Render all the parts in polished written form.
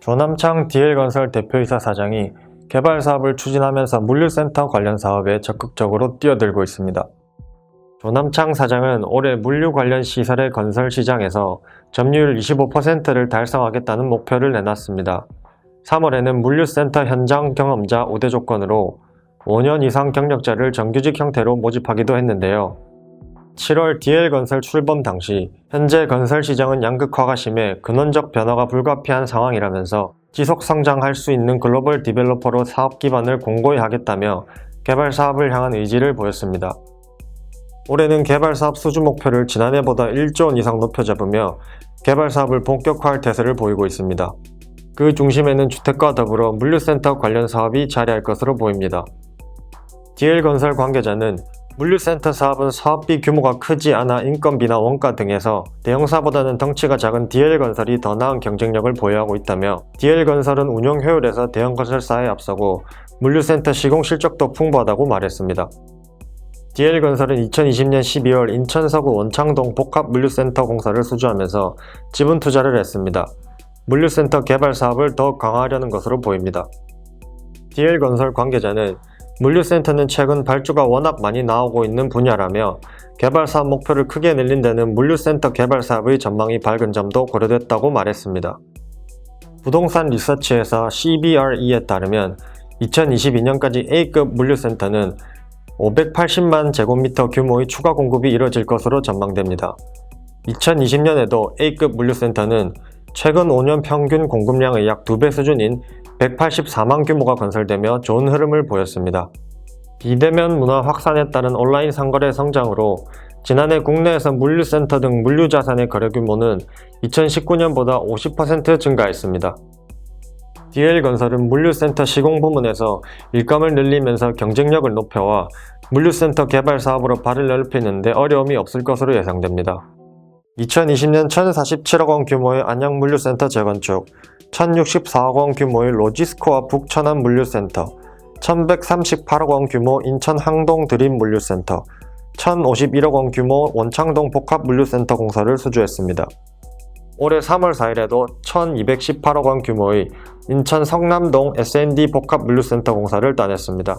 조남창 DL건설 대표이사 사장이 개발 사업을 추진하면서 물류센터 관련 사업에 적극적으로 뛰어들고 있습니다. 조남창 사장은 올해 물류 관련 시설의 건설 시장에서 점유율 25%를 달성하겠다는 목표를 내놨습니다. 3월에는 물류센터 현장 경험자 우대 조건으로 5년 이상 경력자를 정규직 형태로 모집하기도 했는데요. 7월 DL건설 출범 당시 현재 건설 시장은 양극화가 심해 근원적 변화가 불가피한 상황이라면서 지속 성장할 수 있는 글로벌 디벨로퍼로 사업 기반을 공고히 하겠다며 개발 사업을 향한 의지를 보였습니다. 올해는 개발 사업 수주 목표를 지난해보다 1조 원 이상 높여 잡으며 개발 사업을 본격화할 태세를 보이고 있습니다. 그 중심에는 주택과 더불어 물류센터 관련 사업이 자리할 것으로 보입니다. DL건설 관계자는 물류센터 사업은 사업비 규모가 크지 않아 인건비나 원가 등에서 대형사보다는 덩치가 작은 DL건설이 더 나은 경쟁력을 보유하고 있다며 DL건설은 운영 효율에서 대형건설사에 앞서고 물류센터 시공 실적도 풍부하다고 말했습니다. DL건설은 2020년 12월 인천 서구 원창동 복합물류센터 공사를 수주하면서 지분 투자를 했습니다. 물류센터 개발 사업을 더욱 강화하려는 것으로 보입니다. DL건설 관계자는 물류센터는 최근 발주가 워낙 많이 나오고 있는 분야라며 개발 사업 목표를 크게 늘린 데는 물류센터 개발 사업의 전망이 밝은 점도 고려됐다고 말했습니다. 부동산 리서치 회사 CBRE에 따르면 2022년까지 A급 물류센터는 580만 제곱미터 규모의 추가 공급이 이뤄질 것으로 전망됩니다. 2020년에도 A급 물류센터는 최근 5년 평균 공급량의 약 2배 수준인 184만 규모가 건설되며 좋은 흐름을 보였습니다. 비대면 문화 확산에 따른 온라인 상거래 성장으로 지난해 국내에서 물류센터 등 물류자산의 거래 규모는 2019년보다 50% 증가했습니다. DL건설은 물류센터 시공 부문에서 일감을 늘리면서 경쟁력을 높여와 물류센터 개발 사업으로 발을 넓히는 데 어려움이 없을 것으로 예상됩니다. 2020년 1047억 원 규모의 안양 물류센터 재건축, 1064억 원 규모의 로지스코와 북천안 물류센터, 1138억 원 규모 인천 항동 드림 물류센터, 1051억 원 규모 원창동 복합 물류센터 공사를 수주했습니다. 올해 3월 4일에도 1218억 원 규모의 인천 성남동 S&D 복합 물류센터 공사를 따냈습니다.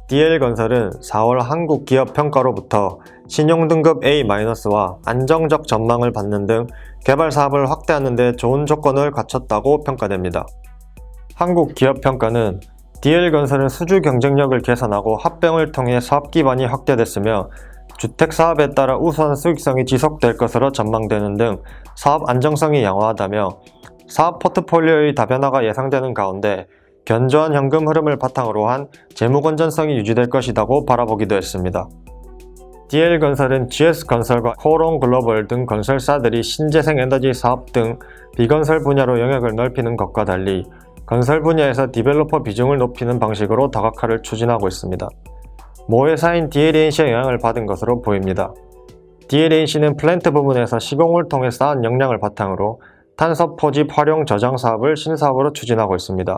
DL건설은 4월 한국기업평가로부터 신용등급 A-와 안정적 전망을 받는 등 개발 사업을 확대하는 데 좋은 조건을 갖췄다고 평가됩니다. 한국기업평가는 DL건설은 수주 경쟁력을 개선하고 합병을 통해 사업 기반이 확대됐으며 주택사업에 따라 우수한 수익성이 지속될 것으로 전망되는 등 사업 안정성이 양호하다며 사업 포트폴리오의 다변화가 예상되는 가운데 견조한 현금 흐름을 바탕으로 한 재무 건전성이 유지될 것이라고 바라보기도 했습니다. DL건설은 GS건설과 코롱글로벌 등 건설사들이 신재생 에너지 사업 등 비건설 분야로 영역을 넓히는 것과 달리 건설 분야에서 디벨로퍼 비중을 높이는 방식으로 다각화를 추진하고 있습니다. 모 회사인 DLNC의 영향을 받은 것으로 보입니다. DLNC는 플랜트 부문에서 시공을 통해 쌓은 역량을 바탕으로 탄소 포집 활용 저장 사업을 신사업으로 추진하고 있습니다.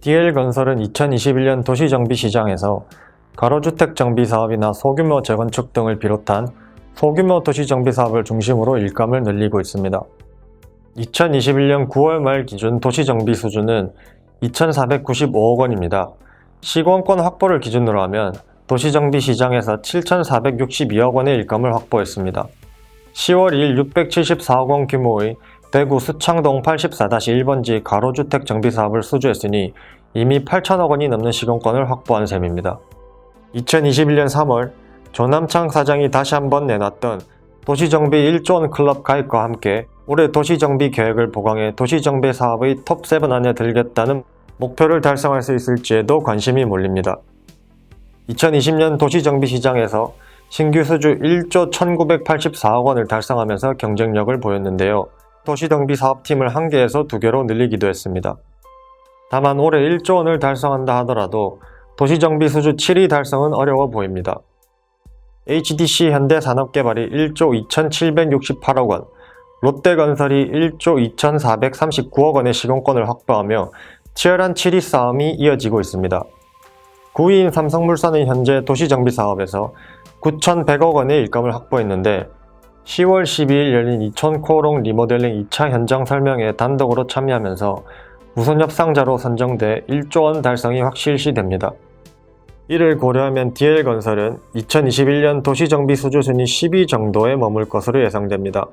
DL건설은 2021년 도시정비 시장에서 가로주택 정비 사업이나 소규모 재건축 등을 비롯한 소규모 도시정비 사업을 중심으로 일감을 늘리고 있습니다. 2021년 9월 말 기준 도시정비 수주는 2,495억 원입니다. 시공권 확보를 기준으로 하면 도시정비 시장에서 7,462억 원의 일감을 확보했습니다. 10월 2일 674억 원 규모의 대구 수창동 84-1번지 가로주택 정비 사업을 수주했으니 이미 8천억 원이 넘는 시공권을 확보한 셈입니다. 2021년 3월 조남창 사장이 다시 한번 내놨던 도시정비 1조 원 클럽 가입과 함께 올해 도시정비 계획을 보강해 도시정비 사업의 톱7 안에 들겠다는 목표를 달성할 수 있을지에도 관심이 몰립니다. 2020년 도시정비 시장에서 신규 수주 1조 1984억 원을 달성하면서 경쟁력을 보였는데요. 도시정비 사업팀을 1개에서 2개로 늘리기도 했습니다. 다만 올해 1조 원을 달성한다 하더라도 도시정비 수주 7위 달성은 어려워 보입니다. HDC 현대산업개발이 1조 2768억 원, 롯데건설이 1조 2439억 원의 시공권을 확보하며 치열한 7위 싸움이 이어지고 있습니다. 9위인 삼성물산은 현재 도시정비 사업에서 9,100억 원의 일감을 확보했는데 10월 12일 열린 이촌코오롱 리모델링 2차 현장 설명회에 단독으로 참여하면서 우선 협상자로 선정돼 1조 원 달성이 확실시됩니다. 이를 고려하면 DL건설은 2021년 도시정비 수주 순위 10위 정도에 머물 것으로 예상됩니다.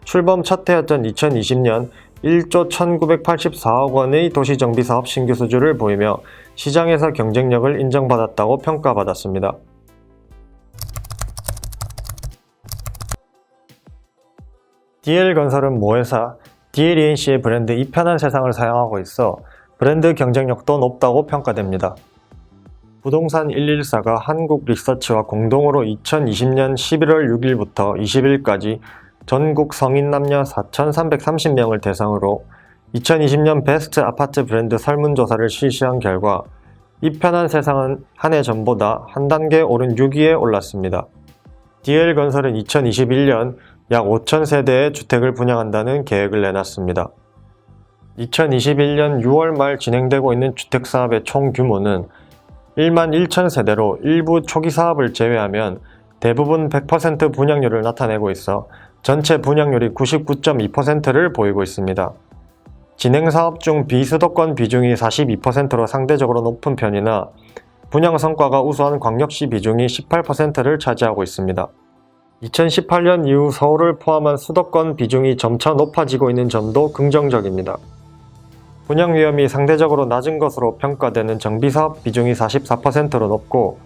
출범 첫 해였던 2020년 1조 1984억 원의 도시정비 사업 신규 수주를 보이며 시장에서 경쟁력을 인정받았다고 평가받았습니다. DL건설은 모회사 DLENC의 브랜드 이편한 세상을 사용하고 있어 브랜드 경쟁력도 높다고 평가됩니다. 부동산 114가 한국리서치와 공동으로 2020년 11월 6일부터 20일까지 전국 성인 남녀 4,330명을 대상으로 2020년 베스트 아파트 브랜드 설문조사를 실시한 결과 이편한 세상은 한 해 전보다 한 단계 오른 6위에 올랐습니다. DL건설은 2021년 약 5,000세대의 주택을 분양한다는 계획을 내놨습니다. 2021년 6월 말 진행되고 있는 주택사업의 총 규모는 1만 1,000세대로 일부 초기 사업을 제외하면 대부분 100% 분양률을 나타내고 있어 전체 분양률이 99.2%를 보이고 있습니다. 진행사업 중 비수도권 비중이 42%로 상대적으로 높은 편이나 분양 성과가 우수한 광역시 비중이 18%를 차지하고 있습니다. 2018년 이후 서울을 포함한 수도권 비중이 점차 높아지고 있는 점도 긍정적입니다. 분양 위험이 상대적으로 낮은 것으로 평가되는 정비사업 비중이 44%로 높고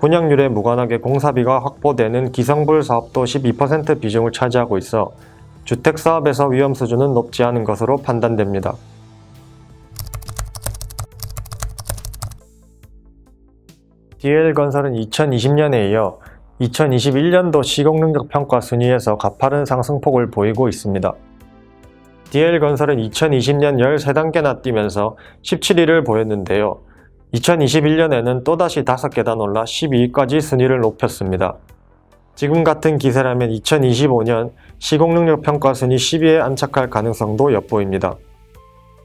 분양률에 무관하게 공사비가 확보되는 기성불 사업도 12% 비중을 차지하고 있어 주택사업에서 위험 수준은 높지 않은 것으로 판단됩니다. DL건설은 2020년에 이어 2021년도 시공능력 평가 순위에서 가파른 상승폭을 보이고 있습니다. DL건설은 2020년 13단계나 뛰면서 17위를 보였는데요. 2021년에는 또다시 5계단 올라 12위까지 순위를 높였습니다. 지금 같은 기세라면 2025년 시공능력 평가 순위 10위에 안착할 가능성도 엿보입니다.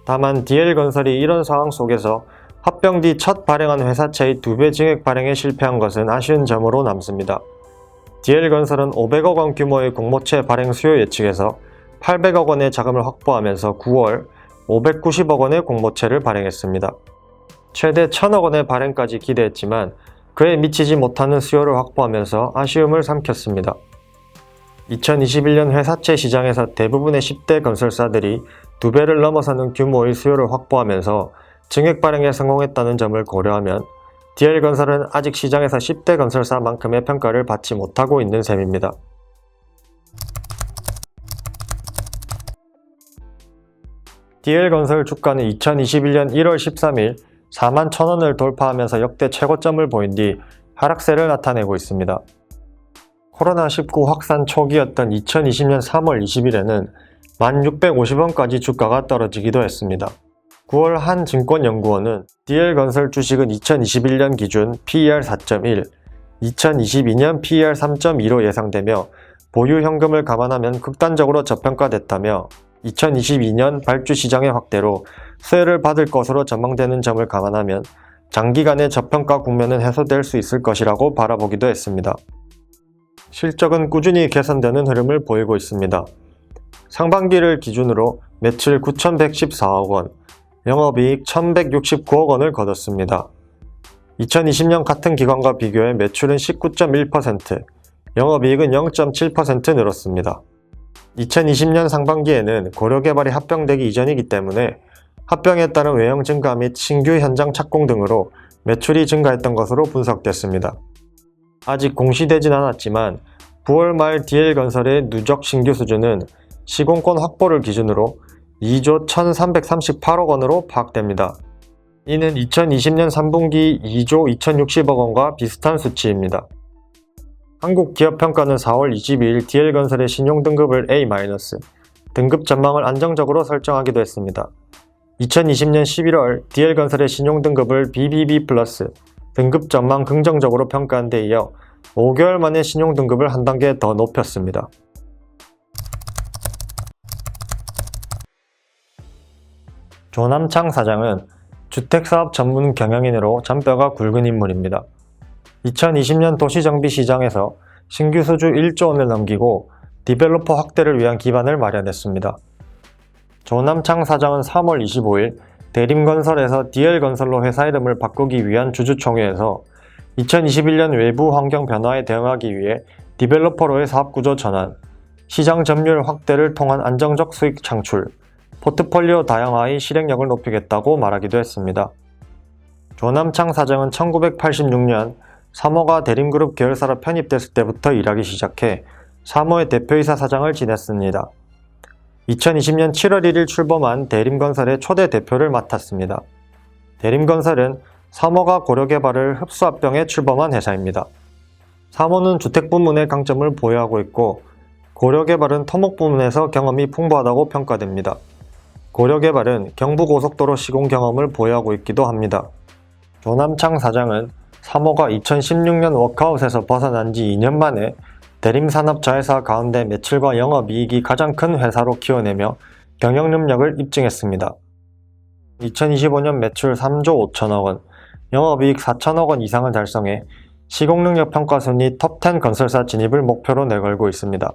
다만 DL건설이 이런 상황 속에서 합병 뒤 첫 발행한 회사채의 2배 증액 발행에 실패한 것은 아쉬운 점으로 남습니다. DL건설은 500억 원 규모의 공모채 발행 수요 예측에서 800억 원의 자금을 확보하면서 9월 590억 원의 공모채를 발행했습니다. 최대 1000억 원의 발행까지 기대했지만 그에 미치지 못하는 수요를 확보하면서 아쉬움을 삼켰습니다. 2021년 회사채 시장에서 대부분의 10대 건설사들이 2배를 넘어서는 규모의 수요를 확보하면서 증액 발행에 성공했다는 점을 고려하면 DL건설은 아직 시장에서 10대 건설사만큼의 평가를 받지 못하고 있는 셈입니다. DL건설 주가는 2021년 1월 13일 41,000원을 돌파하면서 역대 최고점을 보인 뒤 하락세를 나타내고 있습니다. 코로나19 확산 초기였던 2020년 3월 20일에는 1,650원까지 주가가 떨어지기도 했습니다. 9월 한 증권연구원은 DL건설 주식은 2021년 기준 PER 4.1, 2022년 PER 3.2로 예상되며 보유 현금을 감안하면 극단적으로 저평가됐다며 2022년 발주 시장의 확대로 수혜를 받을 것으로 전망되는 점을 감안하면 장기간의 저평가 국면은 해소될 수 있을 것이라고 바라보기도 했습니다. 실적은 꾸준히 개선되는 흐름을 보이고 있습니다. 상반기를 기준으로 매출 9,114억 원, 영업이익 1,169억 원을 거뒀습니다. 2020년 같은 기간과 비교해 매출은 19.1%, 영업이익은 0.7% 늘었습니다. 2020년 상반기에는 고려개발이 합병되기 이전이기 때문에 합병에 따른 외형 증가 및 신규 현장 착공 등으로 매출이 증가했던 것으로 분석됐습니다. 아직 공시되진 않았지만 9월 말 DL건설의 누적 신규 수주는 시공권 확보를 기준으로 2조 1,338억 원으로 파악됩니다. 이는 2020년 3분기 2조 2,060억 원과 비슷한 수치입니다. 한국기업평가는 4월 22일 DL건설의 신용등급을 A-, 등급 전망을 안정적으로 설정하기도 했습니다. 2020년 11월 DL건설의 신용등급을 BBB+, 등급 전망 긍정적으로 평가한 데 이어 5개월 만에 신용등급을 한 단계 더 높였습니다. 조남창 사장은 주택사업 전문 경영인으로 잔뼈가 굵은 인물입니다. 2020년 도시정비 시장에서 신규 수주 1조 원을 넘기고 디벨로퍼 확대를 위한 기반을 마련했습니다. 조남창 사장은 3월 25일 대림건설에서 DL건설로 회사 이름을 바꾸기 위한 주주총회에서 2021년 외부 환경 변화에 대응하기 위해 디벨로퍼로의 사업구조 전환, 시장 점유율 확대를 통한 안정적 수익 창출, 포트폴리오 다양화의 실행력을 높이겠다고 말하기도 했습니다. 조남창 사장은 1986년 3호가 대림그룹 계열사로 편입됐을 때부터 일하기 시작해 3호의 대표이사 사장을 지냈습니다. 2020년 7월 1일 출범한 대림건설의 초대 대표를 맡았습니다. 대림건설은 3호가 고려개발을 흡수합병해 출범한 회사입니다. 3호는 주택 부문의 강점을 보유하고 있고 고려개발은 토목 부문에서 경험이 풍부하다고 평가됩니다. 고려개발은 경부고속도로 시공 경험을 보유하고 있기도 합니다. 조남창 사장은 3호가 2016년 워크아웃에서 벗어난 지 2년 만에 대림산업자회사 가운데 매출과 영업이익이 가장 큰 회사로 키워내며 경영 능력을 입증했습니다. 2025년 매출 3조 5천억 원, 영업이익 4천억 원 이상을 달성해 시공능력 평가 순위 톱10 건설사 진입을 목표로 내걸고 있습니다.